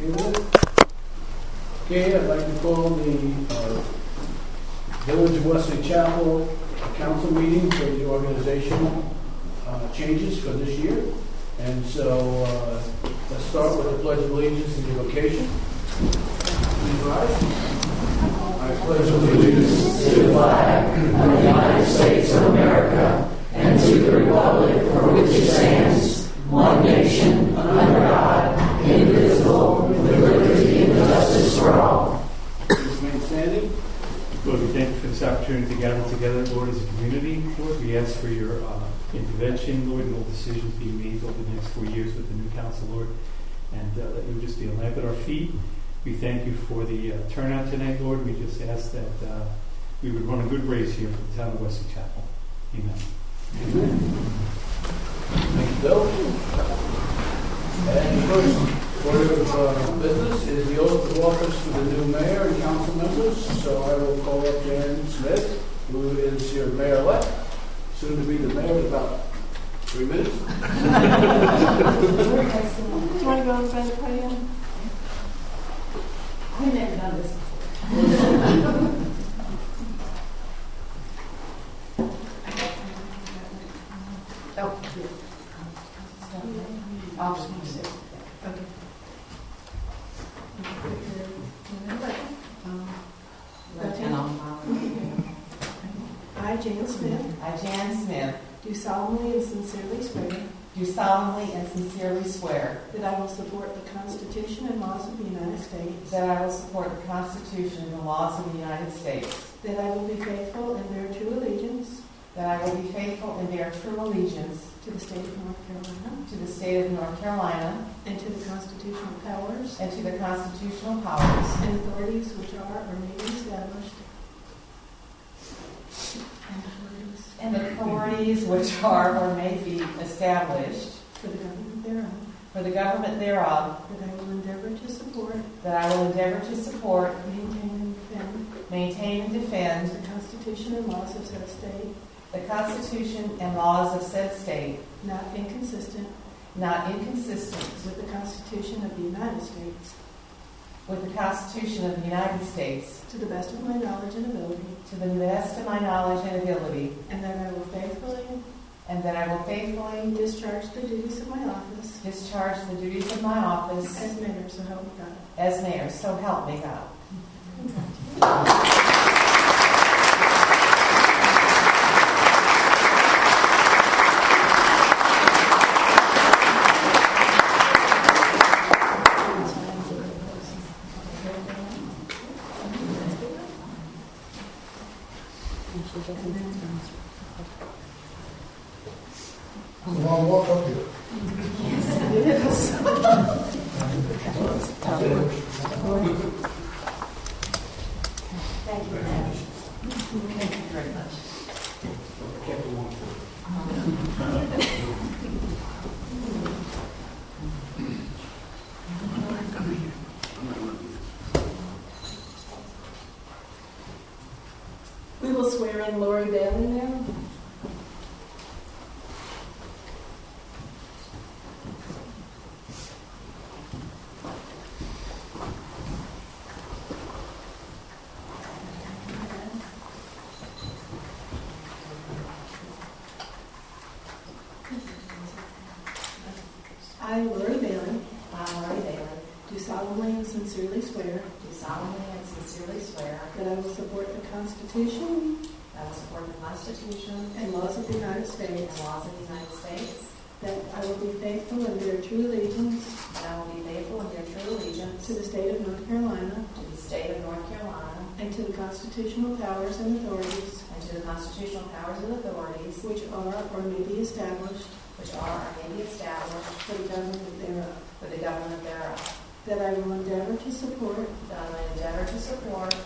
Okay with it? Okay, I'd like to call the Village of Wesley Chapel council meeting for the organizational changes for this year. And so let's start with the Pledge of Allegiance and the invocation. Please rise. I pledge allegiance to the flag of the United States of America and to the republic for which it stands, one nation, under God, indivisible, with liberty and justice for all. Please remain standing. Lord, we thank you for this opportunity to gather together, Lord, as a community. Lord, we ask for your intervention, Lord, in all decisions being made over the next 4 years with the new council, Lord, and that you would just be a lamp at our feet. We thank you for the turnout tonight, Lord. We just ask that we would run a good race here for the town of Wesley Chapel. Amen. Amen. Thank you, Bill. And the first order of business is the oath of office for the new mayor and council members. So I will call up Jan Smith, who is your mayor-elect, soon to be the mayor in about 3 minutes. Do you want to go and bend the podium? I've never done this before. I, Jan Smith. I, Jan Smith. Do solemnly and sincerely swear. Do solemnly and sincerely swear. That I will support the Constitution and laws of the United States. That I will support the Constitution and the laws of the United States. That I will be faithful and bear true allegiance. That I will be faithful and bear true allegiance. To the state of North Carolina. To the state of North Carolina. And to the constitutional powers. And to the constitutional powers. And authorities which are or may be established. And authorities which are or may be established. For the government thereof. For the government thereof. That I will endeavor to support. That I will endeavor to support. Maintain and defend. Maintain and defend. The Constitution and laws of said state. The Constitution and laws of said state. Not inconsistent. Not inconsistent. With the Constitution of the United States. With the Constitution of the United States. To the best of my knowledge and ability. To the best of my knowledge and ability. And that I will faithfully. And that I will faithfully. Discharge the duties of my office. Discharge the duties of my office. As mayor, so help me God. As mayor, so help me God. Come on, walk up here. Yes, it is. Thank you. Thank you very much. We will swear in Lori Bailey now. I, Lori Bailey, do solemnly and sincerely swear that I will support the Constitution and laws of the United States, that I will be faithful and bear true allegiance to the state of North Carolina and to the constitutional powers and authorities which are or may be established for the government thereof. That I will endeavor to support,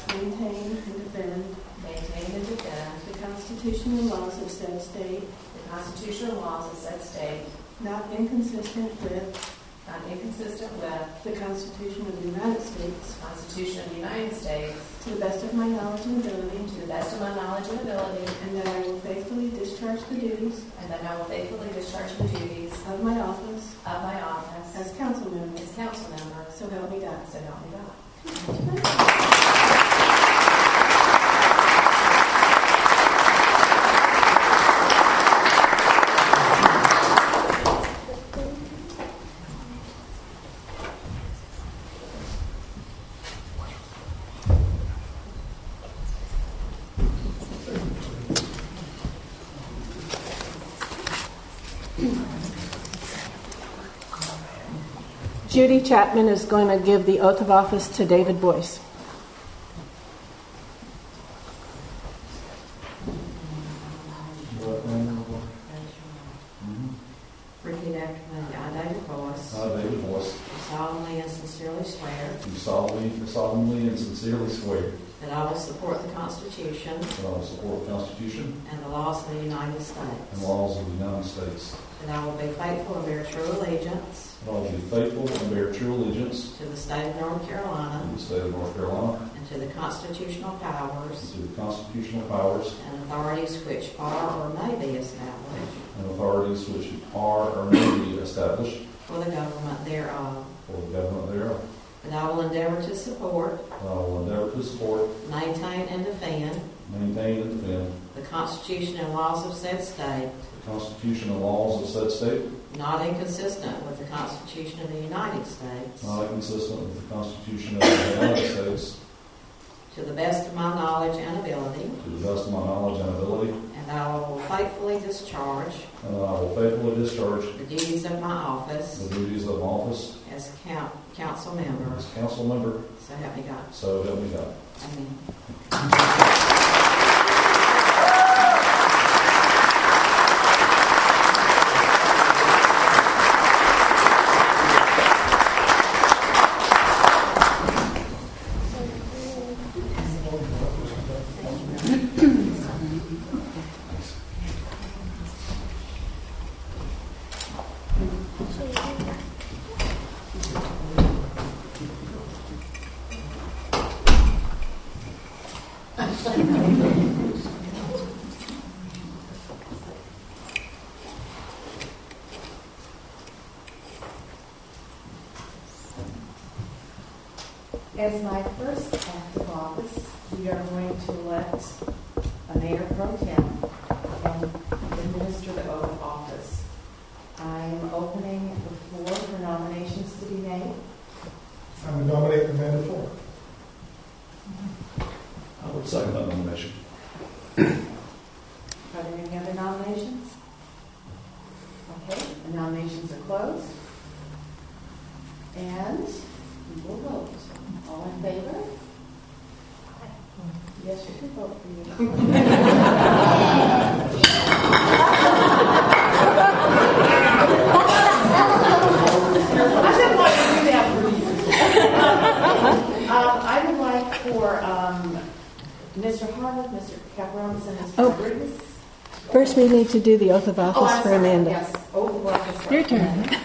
maintain, and defend the Constitution and laws of said state, not inconsistent with the Constitution of the United States, to the best of my knowledge and ability, and that I will faithfully discharge the duties of my office as council member. So help me God. help me God. Judy Chapman is going to give the oath of office to David Boyce. Repeat after me. I, David Boyce, I, David Boyce, do solemnly and sincerely swear do solemnly and sincerely swear that I will support the Constitution that I will support the Constitution and the laws of the United and States, laws of the United States, that I will be faithful and bear true allegiance that I will be faithful and bear true allegiance to the state of North to Carolina the state of North Carolina and to the constitutional and powers to the constitutional powers and authorities which are or may be established and authorities which are or may be established for the government thereof, for the government thereof, that I will endeavor to support, that I will endeavor to support, maintain, and defend maintain, and defend the Constitution and laws of said state, the Constitution and laws of said state, not inconsistent with the Constitution of the United States, not inconsistent with the Constitution of the United States, to the best of my knowledge and ability, to the best of my knowledge and ability, and I will faithfully discharge and that I will faithfully discharge the duties of my office the duties of office as council member. as council member, So help me God. so help me God. Amen. As my first act of office, we are going to elect a mayor pro tem and administer the oath of office. I am opening the floor for nominations to be made. I would nominate Amanda Fuller. I would second that nomination. Are there any other nominations? Okay, the nominations are closed. And we will vote. All in favor? Yes, you can vote for you. I didn't want to do that for you. I would like for Mr. Harwood, Mr. Caparons, and Mr. Oh. Rodriguez. First, we need to do the oath of office I'm for sorry. Amanda. Yes. Oath of office. Your turn.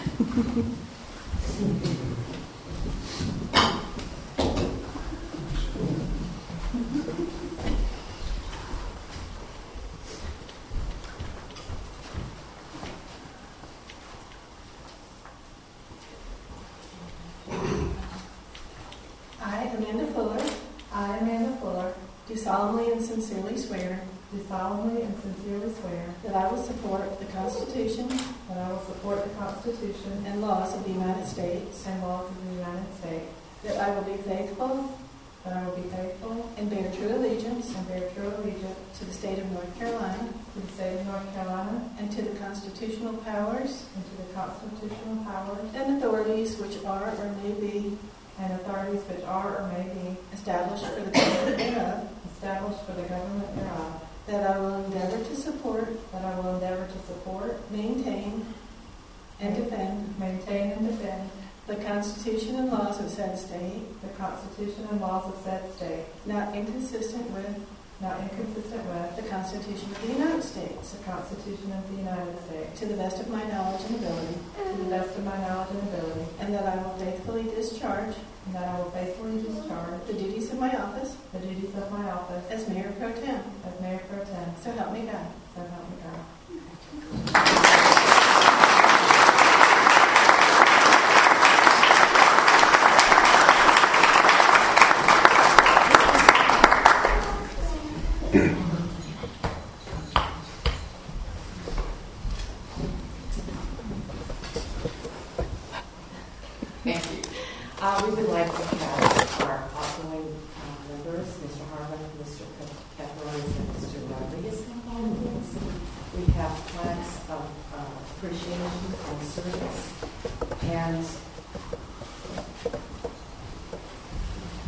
I, Amanda Fuller, I, Amanda Fuller, do solemnly and sincerely swear do solemnly and sincerely swear that I will support the Constitution that I will support the Constitution and laws of the United States, and laws of the United States, that I will be faithful that I will be faithful and bear true allegiance and bear true allegiance to the state of North Carolina to the state of North Carolina and to the constitutional powers and to the constitutional powers and authorities which are or may be and authorities which are or may be established for the government thereof, established for the government thereof, that I will endeavor to support, that I will endeavor to support, maintain, and defend maintain, and defend the Constitution and laws of said state, the Constitution and laws of said state, not inconsistent with not inconsistent with the Constitution of the United States, the Constitution of the United States, to the best of my knowledge and ability, to the best of my knowledge and ability, and that I will faithfully discharge and that I will faithfully discharge the duties of my office the duties of my office as Mayor Pro Tem. as Mayor Pro Tem. So help me God. So help me God. Thank you. We would like to have our outgoing members, Mr. Harlan, Mr. Caparoni, and Mr. Rodriguez come on, please. We have flags of appreciation and service. And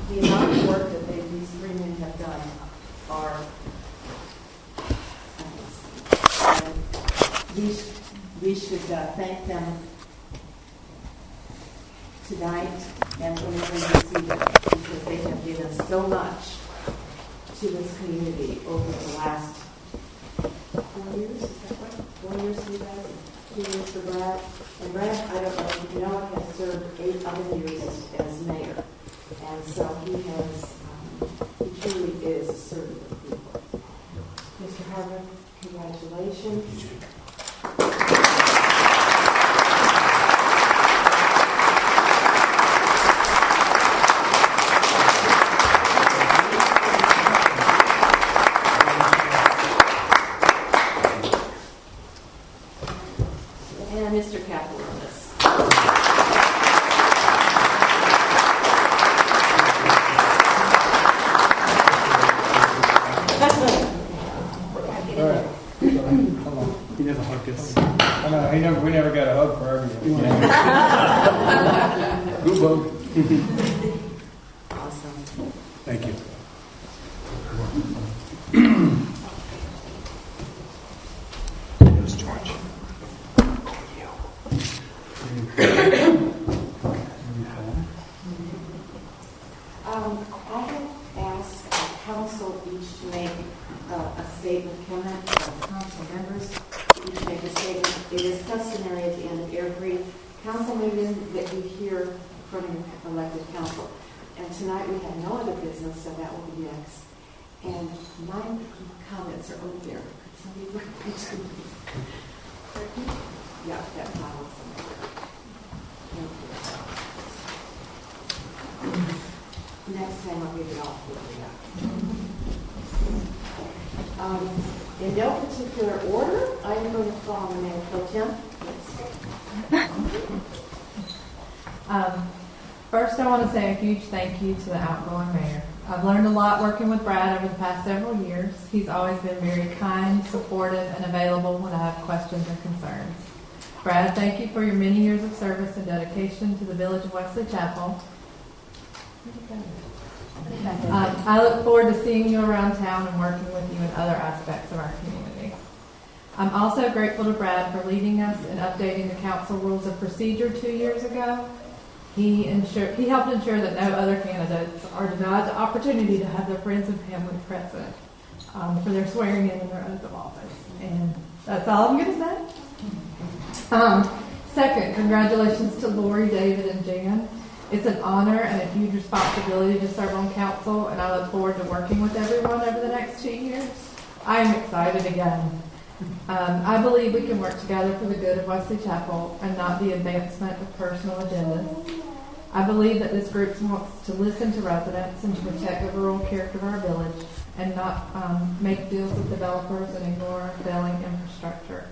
the amount of work that these three men have done are, we should thank them tonight and whenever we see them, because they have given so much to this community over the last 4 years. Is that right? 4 years for you guys, 2 years for Brad. And Brad, I don't know if you know, has served 8 other years as mayor. And so he truly is a servant of the people. Mr. Harvard, congratulations. And Mr. Caparonis. He never hugged us. I know, we never got a hug for everything. Good bug. Awesome. Thank you. I have asked council each to make a statement. Can council members each make a statement? It is customary at the end of every council meeting that you hear from your elected council. And tonight we have no other business, so that will be next. And my comments are over there. Could somebody bring them to me? Yeah, that pile somewhere. Thank you. Next time I'll give it all in no particular order, I am going to call on Mayor Pro Tem. First, I want to say a huge thank you to the outgoing mayor. I've learned a lot working with Brad over the past several years. He's always been very kind, supportive, and available when I have questions or concerns. Brad, thank you for your many years of service and dedication to the Village of Wesley Chapel. I look forward to seeing you around town and working with you in other aspects of our community. I'm also grateful to Brad for leading us in updating the council rules of procedure 2 years ago. He helped ensure that no other candidates are denied the opportunity to have their friends and family present for their swearing in and their oath of office. And that's all I'm going to say. Second, congratulations to Lori, David, and Jan. It's an honor and a huge responsibility to serve on council, and I look forward to working with everyone over the next 2 years. I am excited again. I believe we can work together for the good of Wesley Chapel and not the advancement of personal agendas. I believe that this group wants to listen to residents and to protect the rural character of our village and not make deals with developers and ignore failing infrastructure.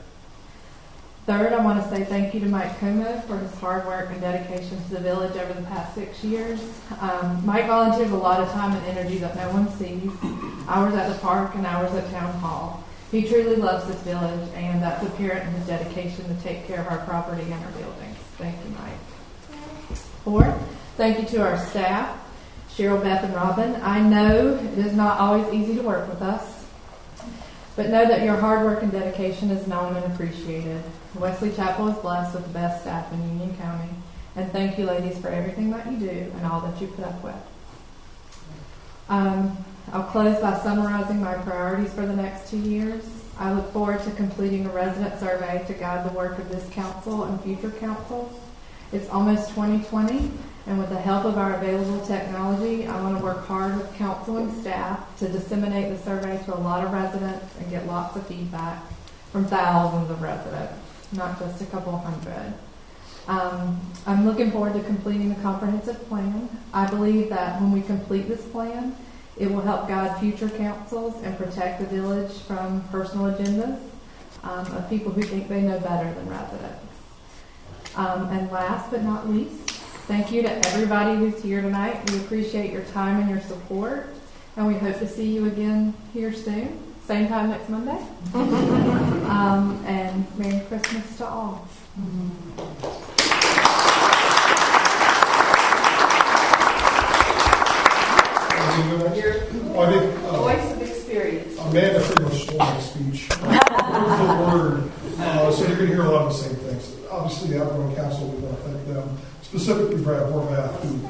Third, I want to say thank you to Mike Como for his hard work and dedication to the village over the past 6 years. Mike volunteers a lot of time and energy that no one sees, hours at the park and hours at town hall. He truly loves this village, and that's apparent in his dedication to take care of our property and our buildings. Thank you, Mike. Fourth, thank you to our staff, Cheryl, Beth, and Robin. I know it is not always easy to work with us, but know that your hard work and dedication is known and appreciated. Wesley Chapel is blessed with the best staff in Union County, and thank you, ladies, for everything that you do and all that you put up with. I'll close by summarizing my priorities for the next 2 years. I look forward to completing a resident survey to guide the work of this council and future councils. It's almost 2020, and with the help of our available technology, I want to work hard with council and staff to disseminate the survey to a lot of residents and get lots of feedback from thousands of residents, not just a couple hundred. I'm looking forward to completing the comprehensive plan. I believe that when we complete this plan, it will help guide future councils and protect the village from personal agendas of people who think they know better than residents. And last but not least, Thank you to everybody who's here tonight. We appreciate your time and your support, and we hope to see you again here soon, same time next Monday. And Merry Christmas to all. Voice of experience. Amanda pretty much stole my speech. Word for word. So you're going to hear a lot of the same things. Obviously, the outgoing council, we want to thank them. Specifically, Brad Horvath, who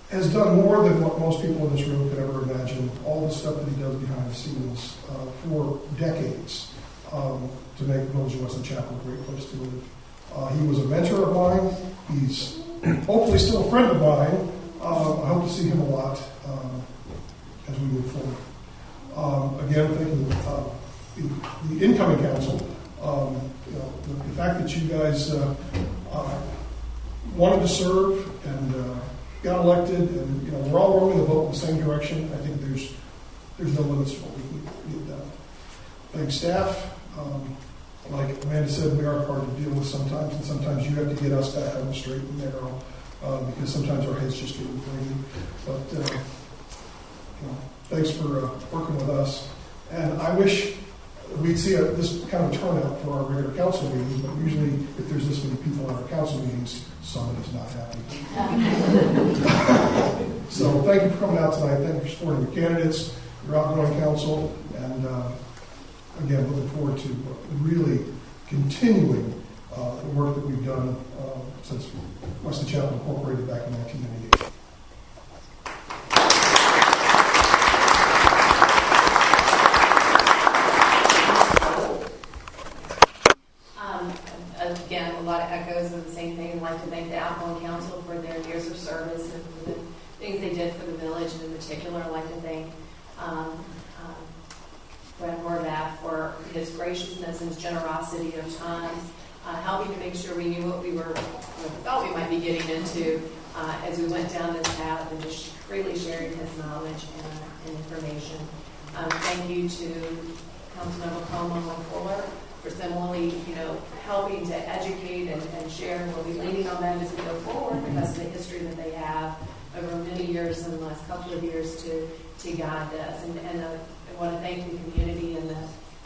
has done more than what most people in this room could ever imagine. All the stuff that he does behind the scenes for decades to make Village of Wesley Chapel a great place to live. He was a mentor of mine. He's hopefully still a friend of mine. I hope to see him a lot as we move forward. Again, thanking the incoming council. The fact that you guys wanted to serve and got elected, and we're all rowing the boat in the same direction. I think there's no limits to what we can get done. Thanks, staff. Like Amanda said, we are hard to deal with sometimes, and sometimes you have to get us back on the straight and narrow because sometimes our heads just get inflated. But thanks for working with us. And I wish we'd see this kind of turnout for our regular council meetings, but usually if there's this many people at our council meetings, somebody's not happy. So thank you for coming out tonight. Thank you for supporting your candidates, your outgoing council, and again, looking forward to really continuing the work that we've done since Wesley Chapel Incorporated back in 1998. Again, a lot of echoes of the same thing. I'd like to thank the outgoing council for their years of service and for the things they did for the village. And in particular, I'd like to thank Brad Horvath for his graciousness and his generosity of time, helping to make sure we knew what we thought we might be getting into as we went down this path, and just freely sharing his knowledge and information. Thank you to Councilmember Como and Fuller for similarly, helping to educate and share. We'll be leaning on them as we go forward because of the history that they have over many years and the last couple of years to guide us. And I want to thank the community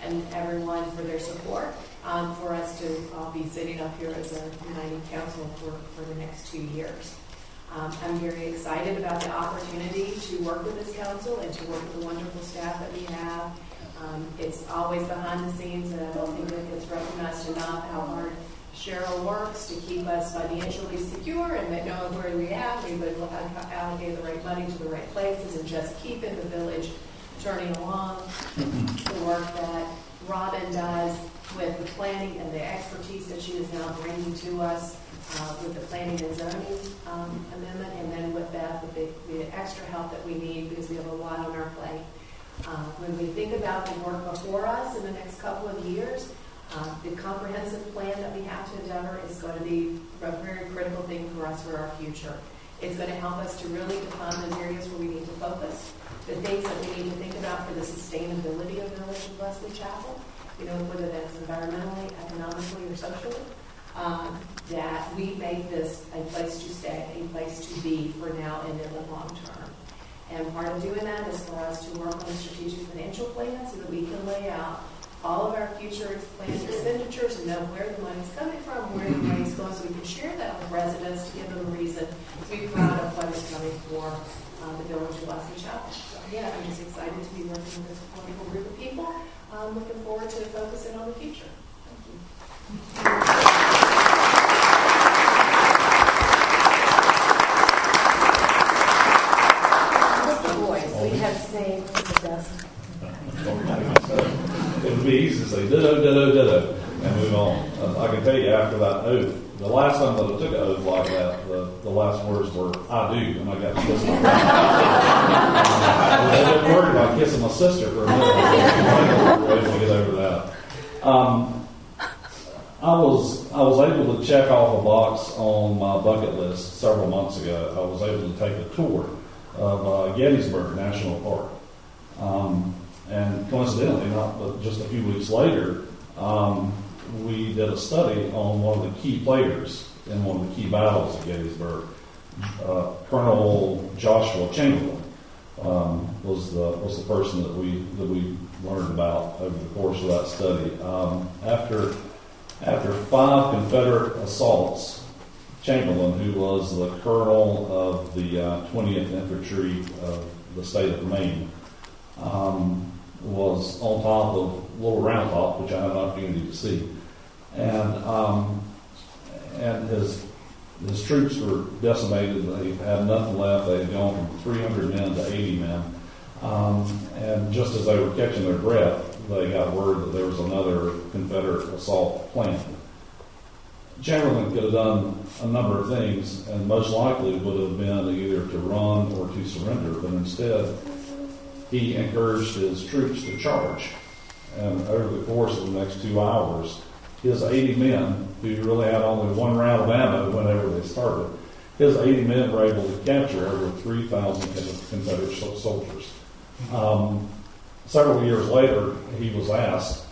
and everyone for their support for us to be sitting up here as a united council for the next 2 years. I'm very excited about the opportunity to work with this council and to work with the wonderful staff that we have. It's always behind the scenes, and I don't think it gets recognized enough how hard Cheryl works to keep us financially secure and that knowing where we have, we would allocate the right money to the right places and just keeping the village turning along. The work that Robin does with the planning and the expertise that she is now bringing to us with the planning and zoning amendment, and then with Beth, with the extra help that we need because we have a lot on our plate. When we think about the work before us in the next couple of years, the comprehensive plan that we have to endeavor is going to be a very critical thing for us for our future. It's going to help us to really define those areas where we need to focus, the things that we need to think about for the sustainability of Village of Wesley Chapel, whether that's environmentally, economically, or socially, that we make this a place to stay, a place to be for now and in the long term. And part of doing that is for us to work on a strategic financial plan so that we can lay out all of our future planned expenditures and know where the money's coming from, where the money's going, so we can share that with residents to give them a reason to be proud of what is coming for the Village of Wesley Chapel. So, I'm just excited to be working with this wonderful group of people. Looking forward to focusing on the future. Thank you. We have saved the best. It would be easy to say ditto, and move on. I can tell you after that oath, the last time that I took an oath like that, the last words were, I do, and I got to kiss my I was a bit worried about kissing my sister for a minute. I was able to get over that. I was able to check off a box on my bucket list several months ago. I was able to take a tour of Gettysburg National Park. And coincidentally, not but just a few weeks later, we did a study on one of the key players in one of the key battles at Gettysburg. Colonel Joshua Chamberlain was the person that we learned about over the course of that study. After 5 Confederate assaults, Chamberlain, who was the colonel of the 20th Infantry of the state of Maine, was on top of Little Round Top, which I had an opportunity to see, and his troops were decimated. They had nothing left. They had gone from 300 men to 80 men, and just as they were catching their breath, they got word that there was another Confederate assault planned. Chamberlain could have done a number of things, and most likely would have been either to run or to surrender, but instead he encouraged his troops to charge. And over the course of the next 2 hours, his 80 men, who really had only one round of ammo whenever they started, his 80 men were able to capture over 3,000 Confederate soldiers. Several years later, he was asked,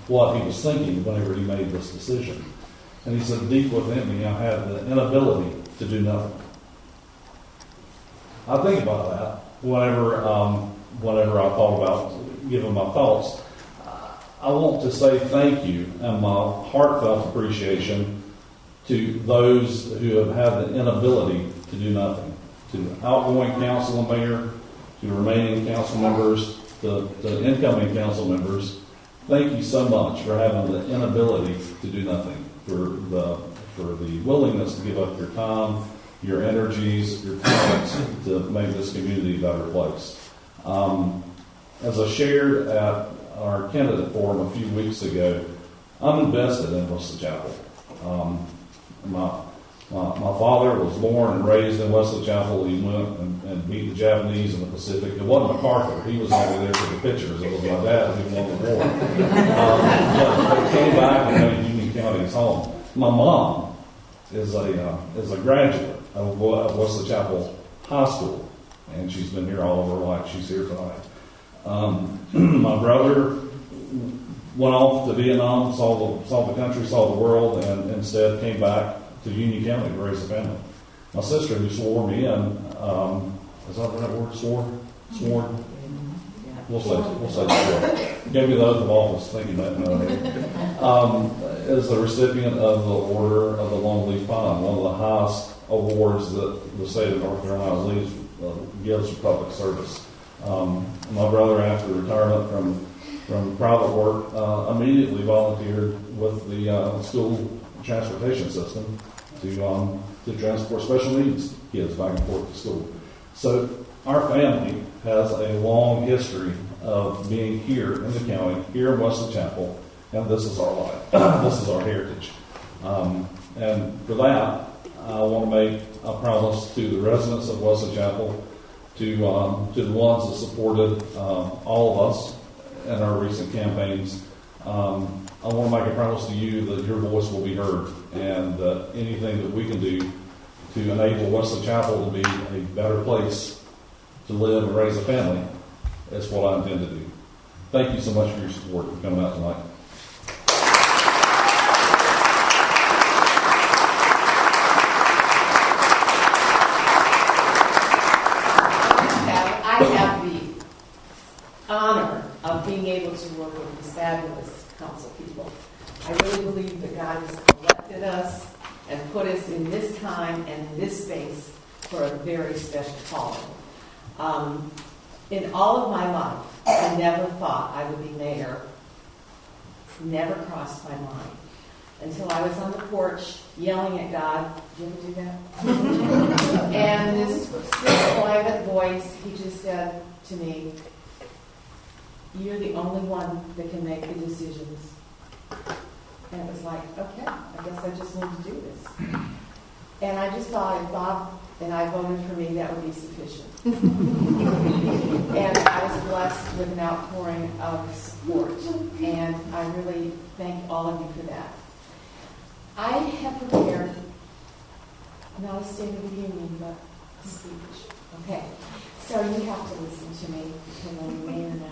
what he was thinking whenever he made this decision. And he said, deep within me, I had the inability to do nothing. I think about that whenever I thought about giving my thoughts. I want to say thank you and my heartfelt appreciation to those who have had the inability to do nothing. To the outgoing council and mayor, to remaining council members, to incoming council members. Thank you so much for having the inability to do nothing, for the willingness to give up your time, your energies, your talents to make this community a better place. As I shared at our candidate forum a few weeks ago, I'm invested in Wesley Chapel. My father was born and raised in Wesley Chapel. He went and beat the Japanese in the Pacific. It wasn't MacArthur. He was only there for the pictures. It was my dad who won the war. But they came back and made Union County his home. My mom is a graduate of Wesley Chapel High School, and she's been here all of her life. She's here tonight. My brother went off to Vietnam, saw the country, saw the world, and instead came back to Union County to raise a family. My sister, who swore me in, is that the right word? Sworn? We'll say swore. Gave me the oath of office, thinking that is the recipient of the Order of the Longleaf Pine, one of the highest awards that the state of North Carolina gives for public service. My brother, after retirement from private work, immediately volunteered with the school transportation system to transport special needs kids back and forth to school. So our family has a long history of being here in the county, here in Wesley Chapel, and this is our life. This is our heritage. And for that, I want to make a promise to the residents of Wesley Chapel, to the ones that supported all of us in our recent campaigns. I want to make a promise to you that your voice will be heard, and that anything that we can do to enable Wesley Chapel to be a better place to live and raise a family is what I intend to do. Thank you so much for your support for coming out tonight. I have the honor of being able to work with these fabulous council people. I really believe that God has elected us and put us in this time and in this space for a very special calling. In all of my life, I never thought I would be mayor. Never crossed my mind. Until I was on the porch yelling at God. Did you ever do that? And this private voice, he just said to me, "You're the only one that can make the decisions." And it was like, okay, I guess I just need to do this. And I just thought if Bob and I voted for me, that would be sufficient. And I was blessed with an outpouring of support. And I really thank all of you for that. I have prepared, not a State of the Union, but speech. Okay, so you have to listen to me because I'm mayor now.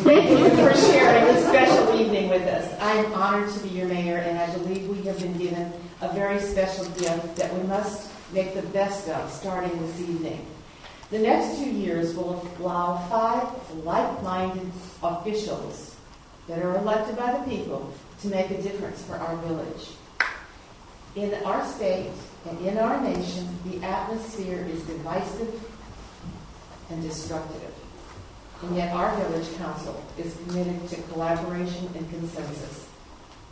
Thank you for sharing this special evening with us. I'm honored to be your mayor, and I believe we have been given a very special gift that we must make the best of starting this evening. The next 2 years will allow 5 like-minded officials that are elected by the people to make a difference for our village. In our state and in our nation, the atmosphere is divisive and destructive. And yet our village council is committed to collaboration and consensus.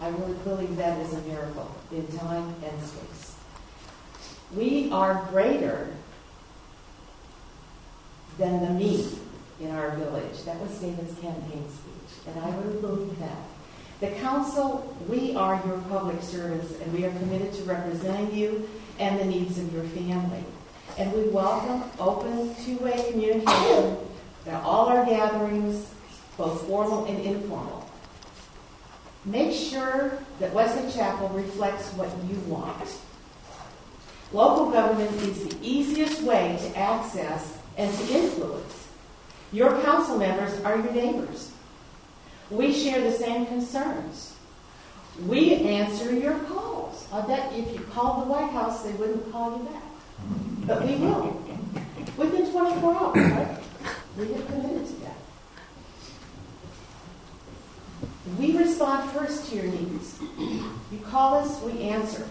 I really believe that is a miracle in time and space. We are greater than the me in our village. That was David's campaign speech, and I really believe that. The council, we are your public servants, and we are committed to representing you and the needs of your family. And we welcome open, two-way communication at all our gatherings, both formal and informal. Make sure that Wesley Chapel reflects what you want. Local government is the easiest way to access and to influence. Your council members are your neighbors. We share the same concerns. We answer your calls. I bet if you called the White House, they wouldn't call you back. But we will. Within 24 hours, right? We have committed to that. We respond first to your needs. You call us, we answer.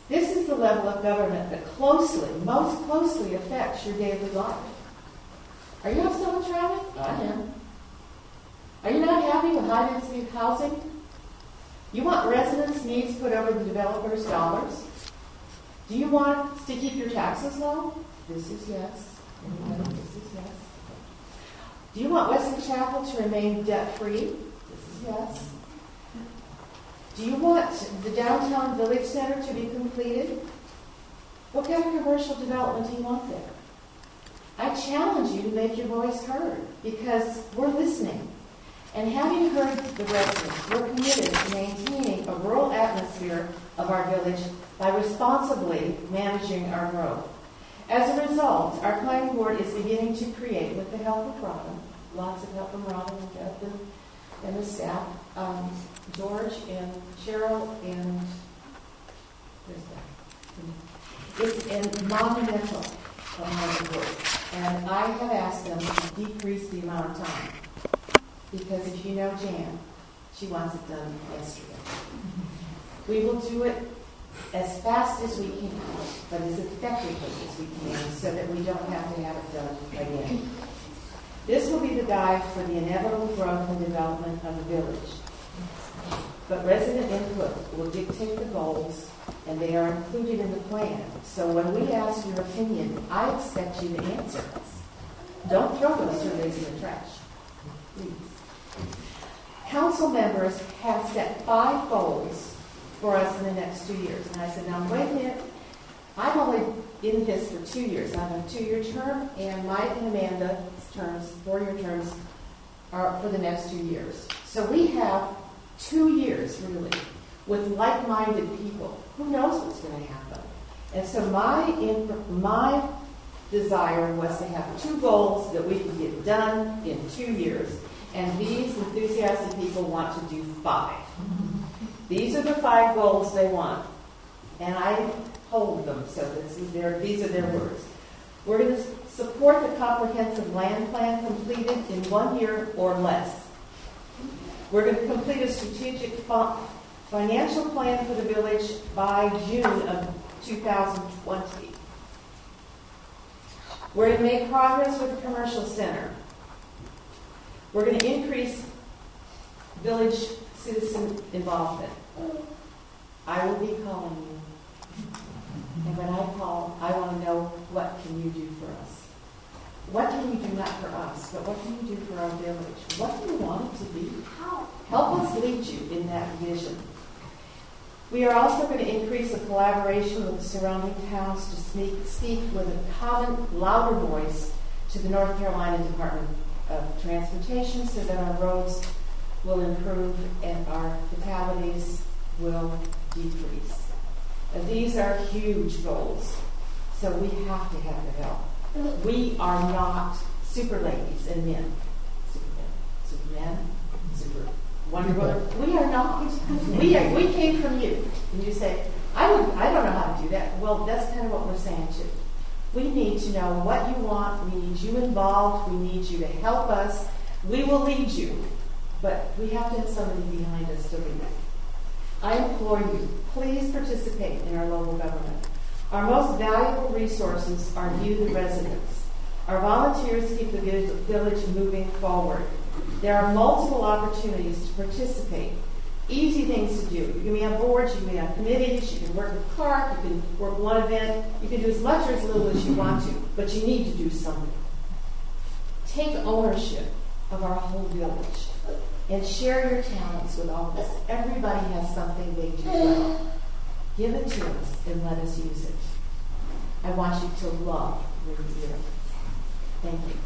This is the level of government that most closely affects your daily life. Are you still in traffic? I am. Are you not happy with high density housing? You want residents' needs put over the developers' dollars? Do you want to keep your taxes low? This is yes. This is yes. Do you want Wesley Chapel to remain debt-free? This is yes. Do you want the downtown village center to be completed? What kind of commercial development do you want there? I challenge you to make your voice heard because we're listening. And having heard the residents, we're committed to maintaining a rural atmosphere of our village by responsibly managing our growth. As a result, our planning board is beginning to create, with the help of Robin, lots of help from Robin and Beth and the staff, George and Cheryl and it's a monumental amount of work. And I have asked them to decrease the amount of time. Because if you know Jan, she wants it done yesterday. We will do it as fast as we can, but as effectively as we can, so that we don't have to have it done again. This will be the guide for the inevitable growth and development of the village. But resident input will dictate the goals, and they are included in the plan. So when we ask your opinion, I expect you to answer us. Don't throw those surveys in the trash, please. Council members have set 5 goals for us in the next 2 years. And I said, now wait a minute. I'm only in this for 2 years. I have a 2-year term, and Mike and Amanda's terms, 4-year terms, are for the next 2 years. So we have 2 years, really, with like-minded people. Who knows what's going to happen? And so my desire was to have 2 goals that we could get done in 2 years. And these enthusiastic people want to do 5. These are the 5 goals they want. And I hold them, so these are their words. We're going to support the comprehensive land plan completed in 1 year or less. We're going to complete a strategic financial plan for the village by June of 2020. We're going to make progress with the commercial center. We're going to increase village citizen involvement. I will be calling you. And when I call, I want to know, what can you do for us? What can you do not for us, but what can you do for our village? What do you want it to be? Help us lead you in that vision. We are also going to increase the collaboration with the surrounding towns to speak with a common, louder voice to the North Carolina Department of Transportation so that our roads will improve and our fatalities will decrease. And these are huge goals. So we have to have their help. We are not super ladies and men. Superman, super Wonder Woman. We are not. We came from you. And you say, I don't know how to do that. Well, that's kind of what we're saying too. We need to know what you want. We need you involved. We need you to help us. We will lead you. But we have to have somebody behind us to lead. I implore you, please participate in our local government. Our most valuable resources are you, the residents. Our volunteers keep the village moving forward. There are multiple opportunities to participate. Easy things to do. You can be on boards, you can be on committees, you can work with Clark, you can work one event, you can do as much or as little as you want to, but you need to do something. Take ownership of our whole village and share your talents with all of us. Everybody has something they do well. Give it to us and let us use it. I want you to love what you do. Thank you.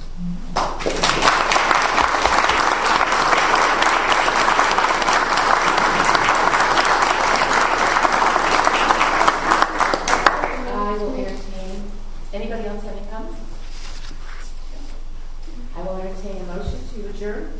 Anybody else have any comments? I will entertain a motion to adjourn.